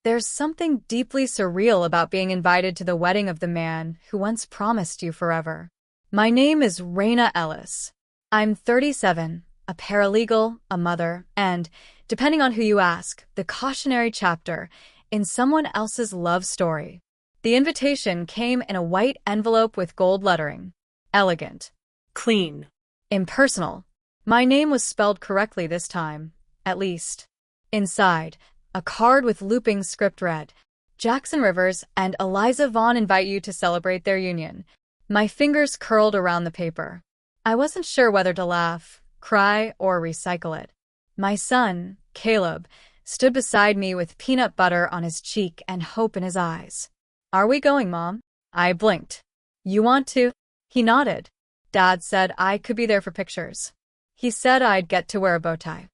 There's something deeply surreal about being invited to the wedding of the man who once promised you forever. My name is Raina Ellis. I'm 37, a paralegal, a mother, and, depending on who you ask, the cautionary chapter in someone else's love story. The invitation came in a white envelope with gold lettering. Elegant. Clean. Impersonal. My name was spelled correctly this time, at least. Inside, a card with looping script read, Jackson Rivers and Eliza Vaughn invite you to celebrate their union. My fingers curled around the paper. I wasn't sure whether to laugh, cry, or recycle it. My son, Caleb, stood beside me with peanut butter on his cheek and hope in his eyes. Are we going, Mom? I blinked. You want to? He nodded. Dad said I could be there for pictures. He said I'd get to wear a bow tie.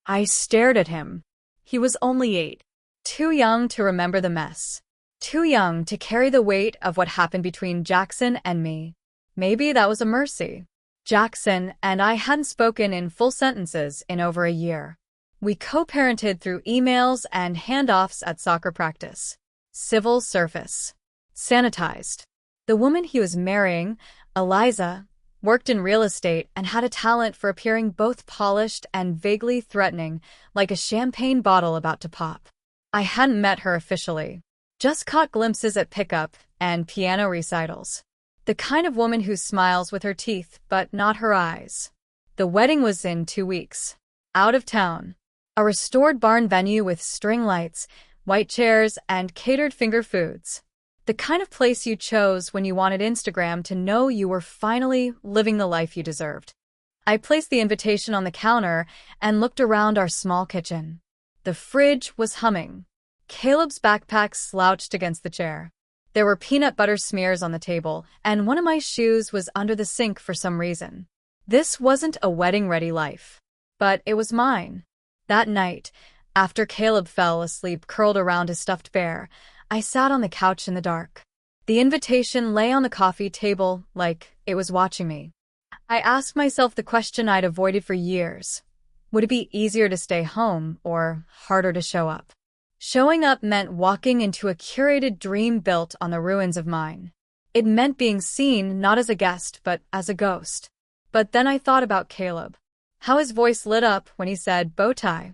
I stared at him. He was only 8. Too young to remember the mess. Too young to carry the weight of what happened between Jackson and me. Maybe that was a mercy. Jackson and I hadn't spoken in full sentences in over a year. We co-parented through emails and handoffs at soccer practice. Civil surface. Sanitized. The woman he was marrying, Eliza, worked in real estate and had a talent for appearing both polished and vaguely threatening, like a champagne bottle about to pop. I hadn't met her officially. Just caught glimpses at pickup and piano recitals. The kind of woman who smiles with her teeth, but not her eyes. The wedding was in 2 weeks. Out of town. A restored barn venue with string lights, white chairs, and catered finger foods. The kind of place you chose when you wanted Instagram to know you were finally living the life you deserved. I placed the invitation on the counter and looked around our small kitchen. The fridge was humming. Caleb's backpack slouched against the chair. There were peanut butter smears on the table, and one of my shoes was under the sink for some reason. This wasn't a wedding-ready life, but it was mine. That night, after Caleb fell asleep curled around his stuffed bear, I sat on the couch in the dark. The invitation lay on the coffee table like it was watching me. I asked myself the question I'd avoided for years. Would it be easier to stay home or harder to show up? Showing up meant walking into a curated dream built on the ruins of mine. It meant being seen not as a guest but as a ghost. But then I thought about Caleb. How his voice lit up when he said bow tie.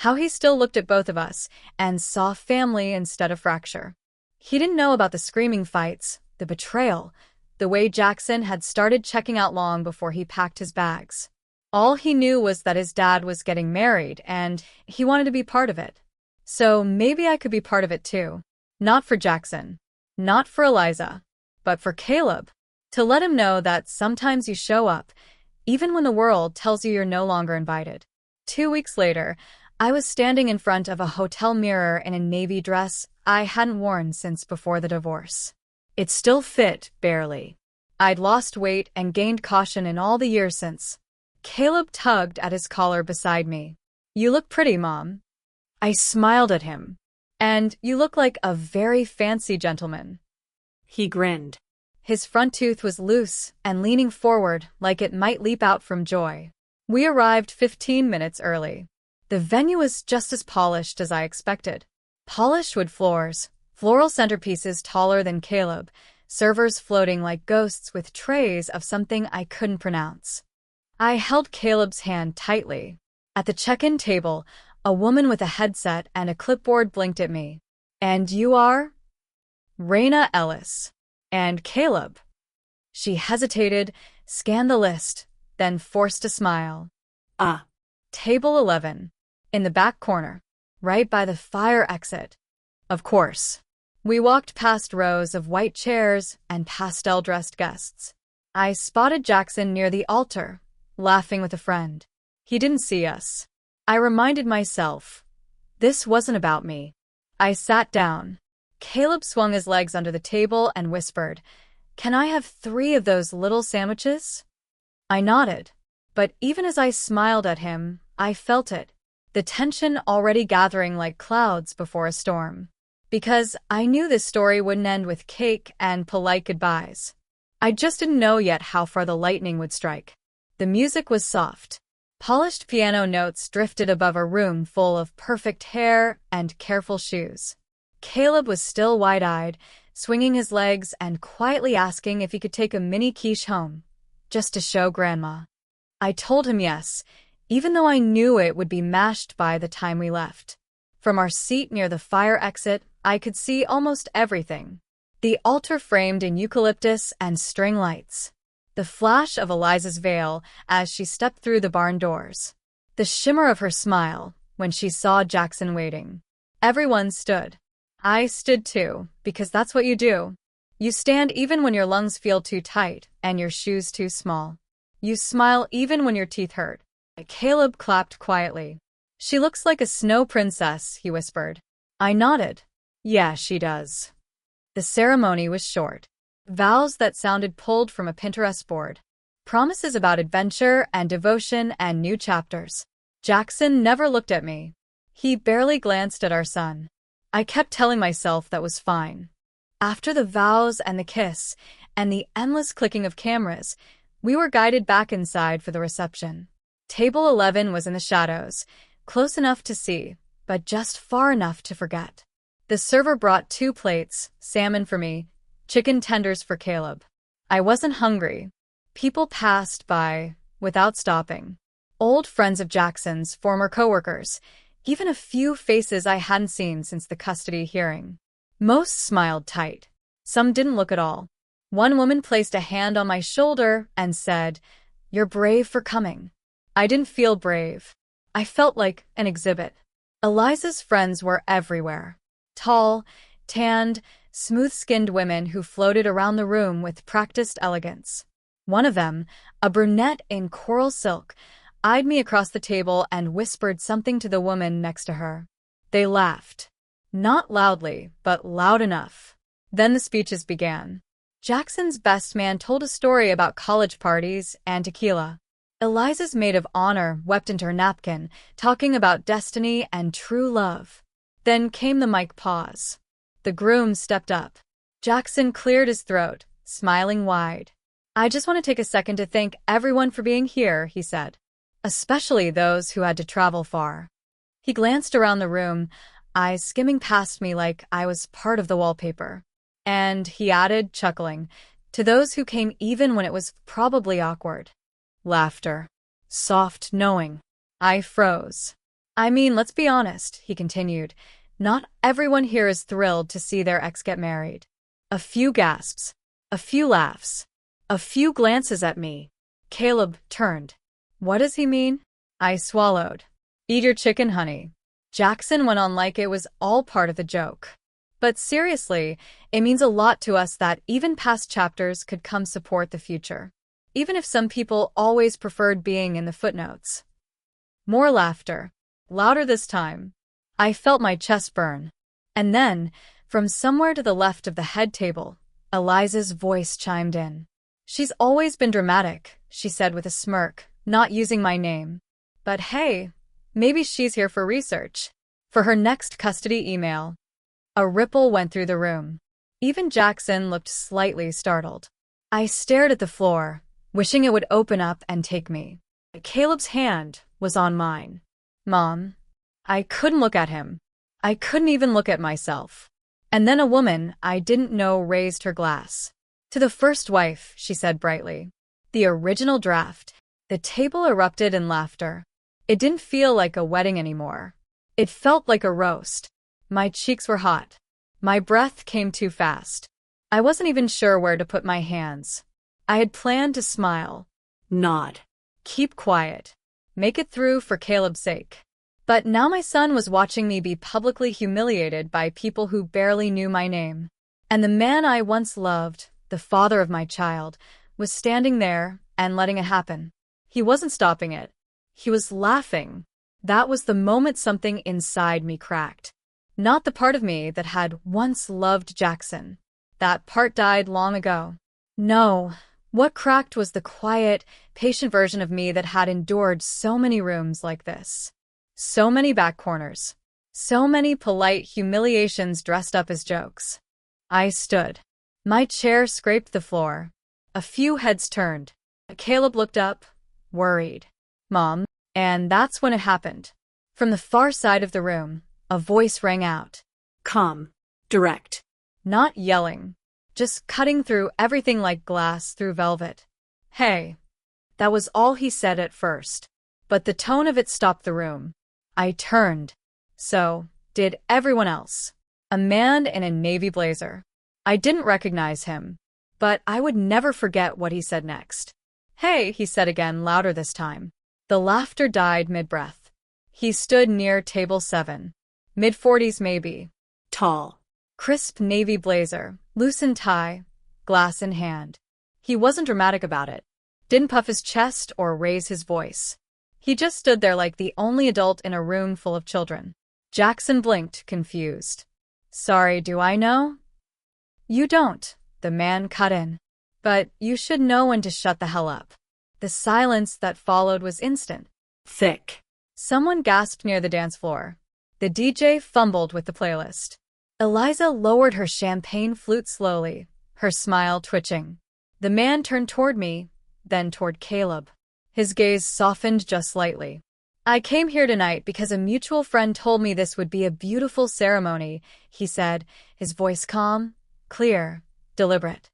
How he still looked at both of us and saw family instead of fracture. He didn't know about the screaming fights, the betrayal, the way Jackson had started checking out long before he packed his bags. All he knew was that his dad was getting married and he wanted to be part of it. So maybe I could be part of it too. Not for Jackson. Not for Eliza. But for Caleb. To let him know that sometimes you show up, even when the world tells you you're no longer invited. 2 weeks later, I was standing in front of a hotel mirror in a navy dress I hadn't worn since before the divorce. It still fit, barely. I'd lost weight and gained caution in all the years since. Caleb tugged at his collar beside me. You look pretty, Mom. I smiled at him. And you look like a very fancy gentleman. He grinned. His front tooth was loose and leaning forward like it might leap out from joy. We arrived 15 minutes early. The venue was just as polished as I expected. Polished wood floors, floral centerpieces taller than Caleb, servers floating like ghosts with trays of something I couldn't pronounce. I held Caleb's hand tightly. At the check-in table, a woman with a headset and a clipboard blinked at me. And you are? Raina Ellis. And Caleb. She hesitated, scanned the list, then forced a smile. Table 11. In the back corner, right by the fire exit. Of course. We walked past rows of white chairs and pastel-dressed guests. I spotted Jackson near the altar, laughing with a friend. He didn't see us. I reminded myself, this wasn't about me. I sat down. Caleb swung his legs under the table and whispered, "Can I have 3 of those little sandwiches?" I nodded, but even as I smiled at him, I felt it. The tension already gathering like clouds before a storm. Because I knew this story wouldn't end with cake and polite goodbyes. I just didn't know yet how far the lightning would strike. The music was soft. Polished piano notes drifted above a room full of perfect hair and careful shoes. Caleb was still wide-eyed, swinging his legs and quietly asking if he could take a mini quiche home, just to show Grandma. I told him yes, even though I knew it would be mashed by the time we left. From our seat near the fire exit, I could see almost everything. The altar framed in eucalyptus and string lights. The flash of Eliza's veil as she stepped through the barn doors. The shimmer of her smile when she saw Jackson waiting. Everyone stood. I stood too, because that's what you do. You stand even when your lungs feel too tight and your shoes too small. You smile even when your teeth hurt. Caleb clapped quietly. She looks like a snow princess, he whispered. I nodded. Yeah, she does. The ceremony was short. Vows that sounded pulled from a Pinterest board. Promises about adventure and devotion and new chapters. Jackson never looked at me. He barely glanced at our son. I kept telling myself that was fine. After the vows and the kiss, and the endless clicking of cameras, we were guided back inside for the reception. Table 11 was in the shadows, close enough to see, but just far enough to forget. The server brought 2 plates, salmon for me, chicken tenders for Caleb. I wasn't hungry. People passed by, without stopping. Old friends of Jackson's, former coworkers, even a few faces I hadn't seen since the custody hearing. Most smiled tight. Some didn't look at all. One woman placed a hand on my shoulder and said, "You're brave for coming." I didn't feel brave. I felt like an exhibit. Eliza's friends were everywhere. Tall, tanned, smooth-skinned women who floated around the room with practiced elegance. One of them, a brunette in coral silk, eyed me across the table and whispered something to the woman next to her. They laughed. Not loudly, but loud enough. Then the speeches began. Jackson's best man told a story about college parties and tequila. Eliza's maid of honor wept into her napkin, talking about destiny and true love. Then came the mic pause. The groom stepped up. Jackson cleared his throat, smiling wide. I just want to take a second to thank everyone for being here, he said. Especially those who had to travel far. He glanced around the room, eyes skimming past me like I was part of the wallpaper. And he added, chuckling, to those who came even when it was probably awkward. Laughter. Soft knowing. I froze. I mean, let's be honest, he continued. Not everyone here is thrilled to see their ex get married. A few gasps. A few laughs. A few glances at me. Caleb turned. What does he mean? I swallowed. Eat your chicken, honey. Jackson went on like it was all part of the joke. But seriously, it means a lot to us that even past chapters could come support the future. Even if some people always preferred being in the footnotes. More laughter. Louder this time. I felt my chest burn. And then, from somewhere to the left of the head table, Eliza's voice chimed in. She's always been dramatic, she said with a smirk, not using my name. But hey, maybe she's here for research. For her next custody email. A ripple went through the room. Even Jackson looked slightly startled. I stared at the floor, wishing it would open up and take me. Caleb's hand was on mine. Mom. I couldn't look at him. I couldn't even look at myself. And then a woman I didn't know raised her glass. To the first wife, she said brightly. The original draft. The table erupted in laughter. It didn't feel like a wedding anymore. It felt like a roast. My cheeks were hot. My breath came too fast. I wasn't even sure where to put my hands. I had planned to smile. Nod. Keep quiet. Make it through for Caleb's sake. But now my son was watching me be publicly humiliated by people who barely knew my name. And the man I once loved, the father of my child, was standing there and letting it happen. He wasn't stopping it. He was laughing. That was the moment something inside me cracked. Not the part of me that had once loved Jackson. That part died long ago. No, what cracked was the quiet, patient version of me that had endured so many rooms like this. So many back corners. So many polite humiliations dressed up as jokes. I stood. My chair scraped the floor. A few heads turned. Caleb looked up, worried. Mom, And that's when it happened. From the far side of the room, a voice rang out. Calm. Direct. Not yelling, just cutting through everything like glass through velvet. Hey. That was all he said at first. But the tone of it stopped the room. I turned. So did everyone else. A man in a navy blazer. I didn't recognize him, but I would never forget what he said next. Hey, he said again, louder this time. The laughter died mid-breath. He stood near table 7. Mid-40s maybe. Tall. Crisp navy blazer, loosened tie, glass in hand. He wasn't dramatic about it. Didn't puff his chest or raise his voice. He just stood there like the only adult in a room full of children. Jackson blinked, confused. Sorry, do I know? You don't, the man cut in. But you should know when to shut the hell up. The silence that followed was instant. Thick. Someone gasped near the dance floor. The DJ fumbled with the playlist. Eliza lowered her champagne flute slowly, her smile twitching. The man turned toward me, then toward Caleb. His gaze softened just slightly. I came here tonight because a mutual friend told me this would be a beautiful ceremony, he said, his voice calm, clear, deliberate.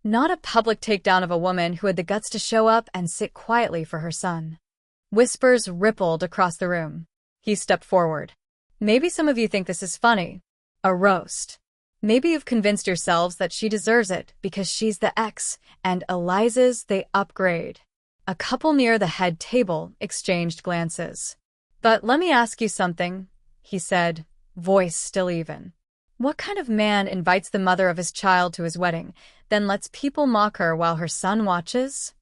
Not a public takedown of a woman who had the guts to show up and sit quietly for her son. Whispers rippled across the room. He stepped forward. Maybe some of you think this is funny. A roast. Maybe you've convinced yourselves that she deserves it because she's the ex, and Eliza's they upgrade. A couple near the head table exchanged glances. But let me ask you something, he said, voice still even. What kind of man invites the mother of his child to his wedding, then lets people mock her while her son watches?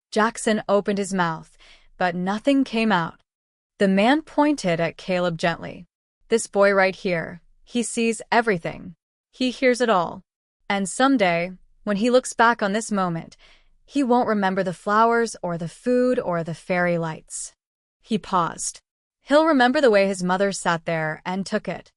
Jackson opened his mouth, but nothing came out. The man pointed at Caleb gently. This boy right here, he sees everything. He hears it all. And someday, when he looks back on this moment, he won't remember the flowers or the food or the fairy lights. He paused. He'll remember the way his mother sat there and took it.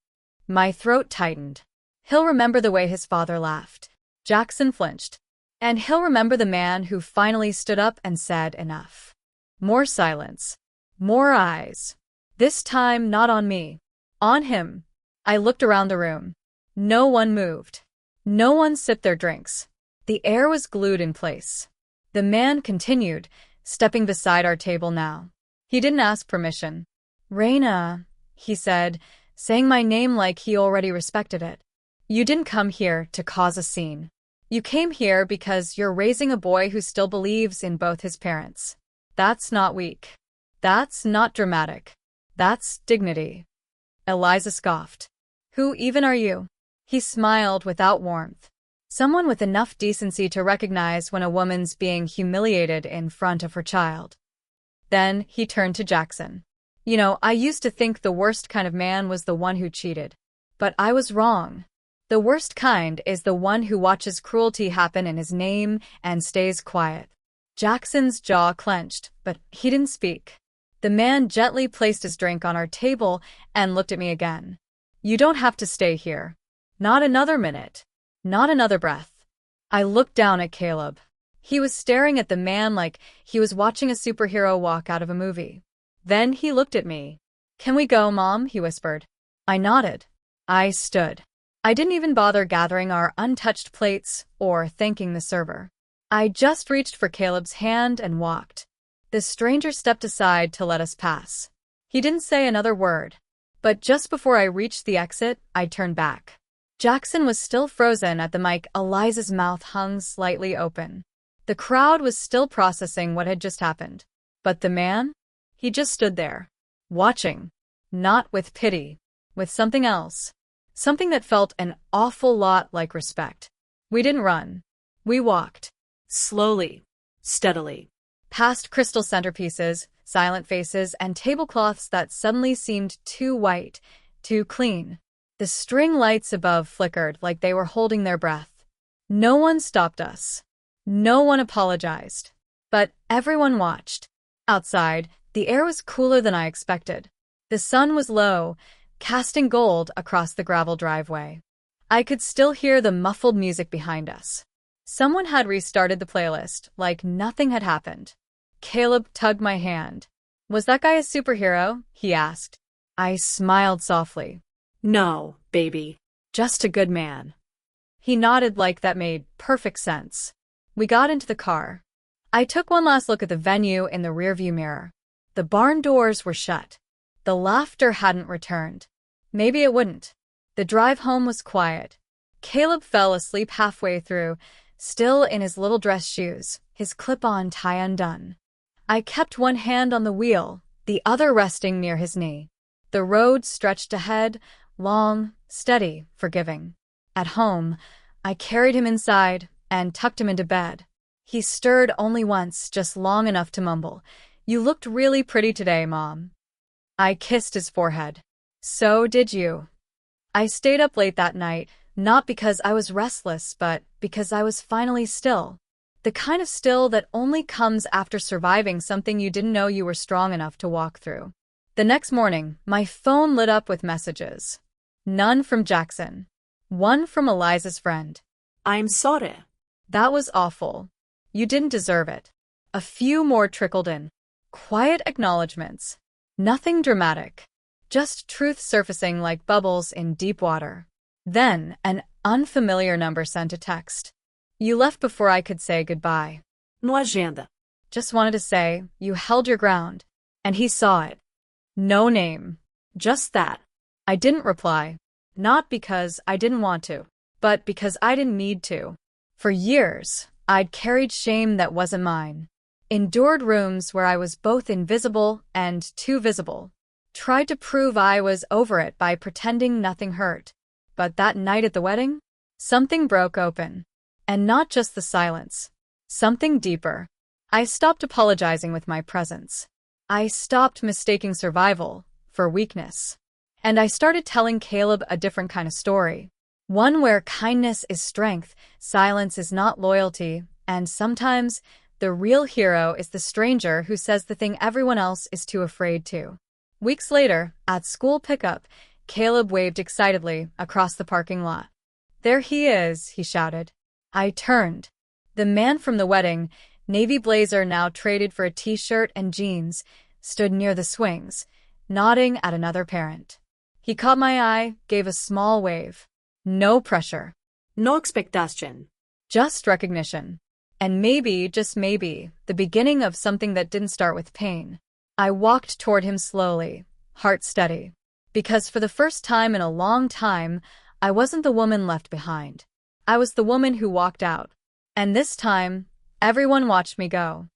My throat tightened. He'll remember the way his father laughed. Jackson flinched. And he'll remember the man who finally stood up and said enough. More silence. More eyes. This time not on me. On him. I looked around the room. No one moved. No one sipped their drinks. The air was glued in place. The man continued, stepping beside our table now. He didn't ask permission. Raina, he said, saying my name like he already respected it. You didn't come here to cause a scene. You came here because you're raising a boy who still believes in both his parents. That's not weak. That's not dramatic. That's dignity. Eliza scoffed. Who even are you? He smiled without warmth. Someone with enough decency to recognize when a woman's being humiliated in front of her child. Then he turned to Jackson. You know, I used to think the worst kind of man was the one who cheated. But I was wrong. The worst kind is the one who watches cruelty happen in his name and stays quiet. Jackson's jaw clenched, but he didn't speak. The man gently placed his drink on our table and looked at me again. You don't have to stay here. Not another minute. Not another breath. I looked down at Caleb. He was staring at the man like he was watching a superhero walk out of a movie. Then he looked at me. Can we go, Mom? He whispered. I nodded. I stood. I didn't even bother gathering our untouched plates or thanking the server. I just reached for Caleb's hand and walked. The stranger stepped aside to let us pass. He didn't say another word. But just before I reached the exit, I turned back. Jackson was still frozen at the mic. Eliza's mouth hung slightly open. The crowd was still processing what had just happened. But the man? He just stood there, watching. Not with pity, with something else. Something that felt an awful lot like respect. We didn't run. We walked. Slowly. Steadily. Past crystal centerpieces, silent faces, and tablecloths that suddenly seemed too white, too clean. The string lights above flickered like they were holding their breath. No one stopped us. No one apologized. But everyone watched. Outside, the air was cooler than I expected. The sun was low, casting gold across the gravel driveway. I could still hear the muffled music behind us. Someone had restarted the playlist, like nothing had happened. Caleb tugged my hand. Was that guy a superhero? He asked. I smiled softly. No, baby. Just a good man. He nodded like that made perfect sense. We got into the car. I took one last look at the venue in the rearview mirror. The barn doors were shut. The laughter hadn't returned. Maybe it wouldn't. The drive home was quiet. Caleb fell asleep halfway through, still in his little dress shoes, his clip-on tie undone. I kept one hand on the wheel, the other resting near his knee. The road stretched ahead, long, steady, forgiving. At home, I carried him inside and tucked him into bed. He stirred only once, just long enough to mumble, "You looked really pretty today, Mom." I kissed his forehead. So did you. I stayed up late that night, not because I was restless, but because I was finally still. The kind of still that only comes after surviving something you didn't know you were strong enough to walk through. The next morning, my phone lit up with messages. None from Jackson. One from Eliza's friend. I'm sorry. That was awful. You didn't deserve it. A few more trickled in. Quiet acknowledgments. Nothing dramatic. Just truth surfacing like bubbles in deep water. Then, an unfamiliar number sent a text. You left before I could say goodbye. No agenda. Just wanted to say, you held your ground. And he saw it. No name. Just that. I didn't reply. Not because I didn't want to, but because I didn't need to. For years, I'd carried shame that wasn't mine. Endured rooms where I was both invisible and too visible. Tried to prove I was over it by pretending nothing hurt. But that night at the wedding, something broke open. And not just the silence. Something deeper. I stopped apologizing with my presence. I stopped mistaking survival for weakness. And I started telling Caleb a different kind of story. One where kindness is strength, silence is not loyalty, and sometimes the real hero is the stranger who says the thing everyone else is too afraid to. Weeks later, at school pickup, Caleb waved excitedly across the parking lot. There he is, he shouted. I turned. The man from the wedding, navy blazer now traded for a t-shirt and jeans, stood near the swings, nodding at another parent. He caught my eye, gave a small wave. No pressure. No expectation. Just recognition. And maybe, just maybe, the beginning of something that didn't start with pain. I walked toward him slowly, heart steady. Because for the first time in a long time, I wasn't the woman left behind. I was the woman who walked out. And this time, everyone watched me go.